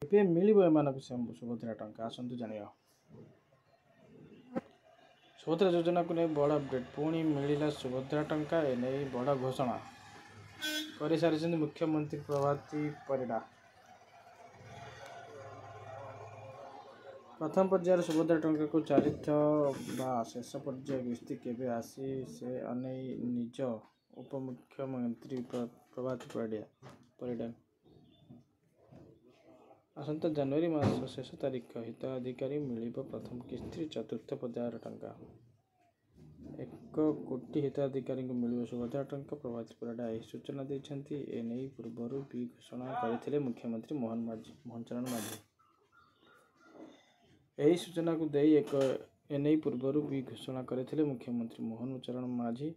କେବେ ମିଳିବ ଏମାନଙ୍କୁ ସୁଭଦ୍ରା ଟଙ୍କା? ଆସନ୍ତୁ ଜାଣିବା। ସୁଭଦ୍ରା ଯୋଜନାକୁ ନେଇ ବଡ଼ ଅପଡେଟ୍, ପୁଣି ମିଳିଲା ସୁଭଦ୍ରା ଟଙ୍କା। ଏନେଇ ବଡ଼ ଘୋଷଣା କରିସାରିଛନ୍ତି ମୁଖ୍ୟମନ୍ତ୍ରୀ ପ୍ରଭାତୀ ପରିଡ଼ା। ପ୍ରଥମ ପର୍ଯ୍ୟାୟର ସୁଭଦ୍ରା ଟଙ୍କାକୁ ଚାରିଥ ବା ଶେଷ ପର୍ଯ୍ୟାୟ କିସ୍ତି କେବେ ଆସି ସେ ଅନେଇ ନିଜ ଉପମୁଖ୍ୟମନ୍ତ୍ରୀ ପ୍ରଭାତୀ ପରିଡ଼ା ଆସନ୍ତା ଜାନୁଆରୀ ମାସ ଶେଷ ତାରିଖ ହିତାଧିକାରୀ ମିଳିବ ପ୍ରଥମ କିସ୍ତିରେ ଚତୁର୍ଥ ପର୍ଯ୍ୟାୟର ଟଙ୍କା। 1 କୋଟି ହିତାଧିକାରୀଙ୍କୁ ମିଳିବ ସୁଭଦ୍ରା ଟଙ୍କା। ପ୍ରଭାତୀ ପରିଡ଼ା ଏହି ସୂଚନା ଦେଇଛନ୍ତି। ଏନେଇ ପୂର୍ବରୁ ବି ଘୋଷଣା କରିଥିଲେ ମୁଖ୍ୟମନ୍ତ୍ରୀ ମୋହନ ମାଝୀ। ଏନେଇ ପୂର୍ବରୁ ବି ଘୋଷଣା କରିଥିଲେ ମୁଖ୍ୟମନ୍ତ୍ରୀ ମୋହନ ଚରଣ ମାଝୀ।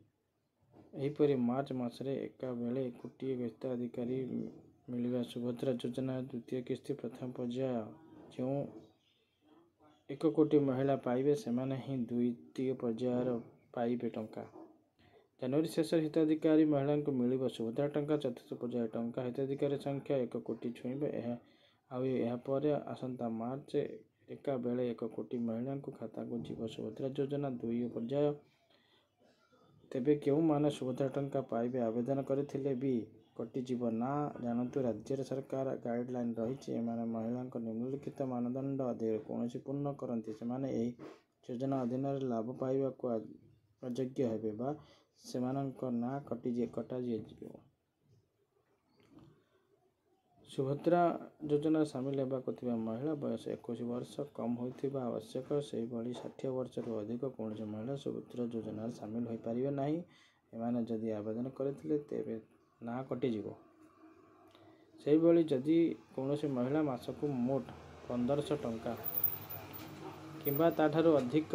ଏହିପରି ମାର୍ଚ୍ଚ ମାସରେ ଏକାବେଳେ କୋଟିଏ ହିତାଧିକାରୀ ମିଳିବା ସୁଭଦ୍ରା ଯୋଜନାର ଦ୍ୱିତୀୟ କିସ୍ତି। ପ୍ରଥମ ପର୍ଯ୍ୟାୟ ଯେଉଁ 1 କୋଟି ମହିଳା ପାଇବେ, ସେମାନେ ହିଁ ଦ୍ୱିତୀୟ ପର୍ଯ୍ୟାୟର ପାଇବେ ଟଙ୍କା। ଜାନୁଆରୀ ଶେଷରେ ହିତାଧିକାରୀ ମହିଳାଙ୍କୁ ମିଳିବ ସୁଭଦ୍ରା ଟଙ୍କା। ଚତୁର୍ଥ ପର୍ଯ୍ୟାୟ ଟଙ୍କା ହିତାଧିକାରୀ ସଂଖ୍ୟା 1 କୋଟି ଛୁଇଁବ। ଏହାପରେ ଆସନ୍ତା ମାର୍ଚ୍ଚ ଏକାବେଳେ 1 କୋଟି ମହିଳାଙ୍କ ଖାତାକୁ ଯିବ ସୁଭଦ୍ରା ଯୋଜନା ଦ୍ୱିତୀୟ ପର୍ଯ୍ୟାୟ। ତେବେ କେଉଁମାନେ ସୁଭଦ୍ରା ଟଙ୍କା ପାଇବେ? ଆବେଦନ କରିଥିଲେ ବି କଟିଯିବ ନା? ଜାଣନ୍ତୁ, ରାଜ୍ୟ ସରକାର ଗାଇଡଲାଇନ୍ ରହିଛି। ଏମାନେ ମହିଳାଙ୍କ ନିମ୍ନଲିଖିତ ମାନଦଣ୍ଡ ଆଦିରେ କୌଣସି ପୂର୍ଣ୍ଣ କରନ୍ତି, ସେମାନେ ଏହି ଯୋଜନା ଅଧୀନରେ ଲାଭ ପାଇବାକୁ ଅଯୋଗ୍ୟ ହେବେ ବା ସେମାନଙ୍କ ନାଁ କଟାଯିବ। ସୁଭଦ୍ରା ଯୋଜନାରେ ସାମିଲ ହେବାକୁ ଥିବା ମହିଳା ବୟସ 21 ବର୍ଷ କମ୍ ହୋଇଥିବା ଆବଶ୍ୟକ। ସେହିଭଳି 60 ବର୍ଷରୁ ଅଧିକ କୌଣସି ମହିଳା ସୁଭଦ୍ରା ଯୋଜନାରେ ସାମିଲ ହୋଇପାରିବେ ନାହିଁ। ଏମାନେ ଯଦି ଆବେଦନ କରିଥିଲେ ତେବେ ନାଁ କଟିଯିବ। ସେହିଭଳି ଯଦି କୌଣସି ମହିଳା ମାସକୁ ମୋଟ 1500 ଟଙ୍କା କିମ୍ବା ତାଠାରୁ ଅଧିକ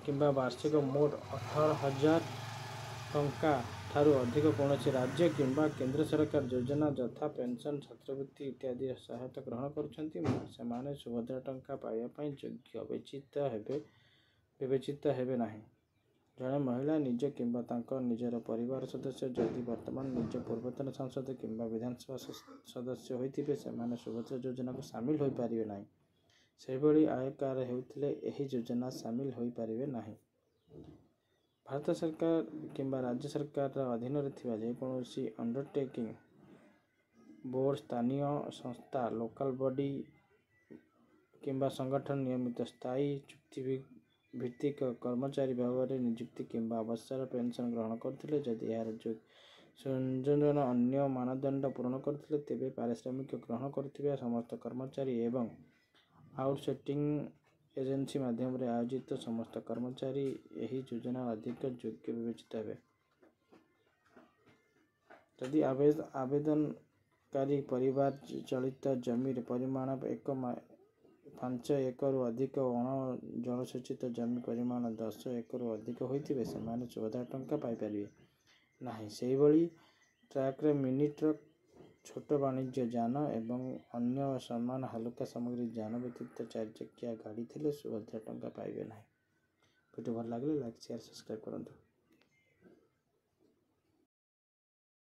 କିମ୍ବା ବାର୍ଷିକ ମୋଟ 18,000 ଟଙ୍କା ଠାରୁ ଅଧିକ କୌଣସି ରାଜ୍ୟ କିମ୍ବା କେନ୍ଦ୍ର ସରକାର ଯୋଜନା ଯଥା ପେନସନ୍, ଛାତ୍ରବୃତ୍ତି ଇତ୍ୟାଦିର ସହାୟତା ଗ୍ରହଣ କରୁଛନ୍ତି, ସେମାନେ ସୁଭଦ୍ରା ଟଙ୍କା ପାଇବା ପାଇଁ ଯୋଗ୍ୟ ବିବେଚିତ ହେବେ ନାହିଁ। ଜଣେ ମହିଳା ନିଜ କିମ୍ବା ତାଙ୍କ ନିଜର ପରିବାର ସଦସ୍ୟ ଯଦି ବର୍ତ୍ତମାନ ନିଜ ପୂର୍ବତନ ସାଂସଦ କିମ୍ବା ବିଧାନସଭା ସଦସ୍ୟ ହୋଇଥିବେ, ସେମାନେ ସୁଭଦ୍ରା ଯୋଜନାକୁ ସାମିଲ ହୋଇପାରିବେ ନାହିଁ। ସେହିଭଳି ଆୟକାର ହେଉଥିଲେ ଏହି ଯୋଜନାରେ ସାମିଲ ହୋଇପାରିବେ ନାହିଁ। ଭାରତ ସରକାର କିମ୍ବା ରାଜ୍ୟ ସରକାରର ଅଧୀନରେ ଥିବା ଯେକୌଣସି ଅଣ୍ଡରଟେକିଂ, ବୋର୍ଡ, ସ୍ଥାନୀୟ ସଂସ୍ଥା, ଲୋକାଲ ବଡି କିମ୍ବା ସଂଗଠନ ନିୟମିତ ସ୍ଥାୟୀ ଚୁକ୍ତିଭିତ୍ତିକ କର୍ମଚାରୀ ଭାବରେ ନିଯୁକ୍ତି କିମ୍ବା ଅବସର ପେନସନ୍ ଗ୍ରହଣ କରୁଥିଲେ, ଯଦି ଏହାର ସଂଯୋଜନ ଅନ୍ୟ ମାନଦଣ୍ଡ ପୂରଣ କରୁଥିଲେ, ତେବେ ପାରିଶ୍ରମିକ ଗ୍ରହଣ କରୁଥିବା ସମସ୍ତ କର୍ମଚାରୀ ଏବଂ ଆଉଟସୋର୍ସିଂ ଏଜେନ୍ସି ମାଧ୍ୟମରେ ଆୟୋଜିତ ସମସ୍ତ କର୍ମଚାରୀ ଏହି ଯୋଜନାର ଅଧିକ ଯୋଗ୍ୟ ବିବେଚିତ ହେବେ। ଯଦି ଆବେଦନକାରୀ ପରିବାର ଚଳିତ ଜମିର ପରିମାଣ 5 ଏକରରୁ ଅଧିକ, ଅଣ ଜଳସେଚିତ ଜମି ପରିମାଣ 10 ଏକରରୁ ଅଧିକ ହୋଇଥିବେ, ସେମାନେ ସୁଭଦ୍ରା ଟଙ୍କା ପାଇପାରିବେ ନାହିଁ। ସେହିଭଳି ଟ୍ରାକ୍ଟର, ମିନି ଟ୍ରକ୍, ଛୋଟ ବାଣିଜ୍ୟ ଯାନ ଏବଂ ଅନ୍ୟ ସମାନ ହାଲୁକା ସାମଗ୍ରୀ ଯାନ ବ୍ୟତୀତ 4 ଚକିଆ ଗାଡ଼ି ଥିଲେ ସୁଭଦ୍ରା ଟଙ୍କା ପାଇବେ ନାହିଁ। ଭିଡ଼ିଓ ଭଲ ଲାଗିଲେ ଲାଇକ୍, ସେୟାର, ସବସ୍କ୍ରାଇବ୍ କରନ୍ତୁ।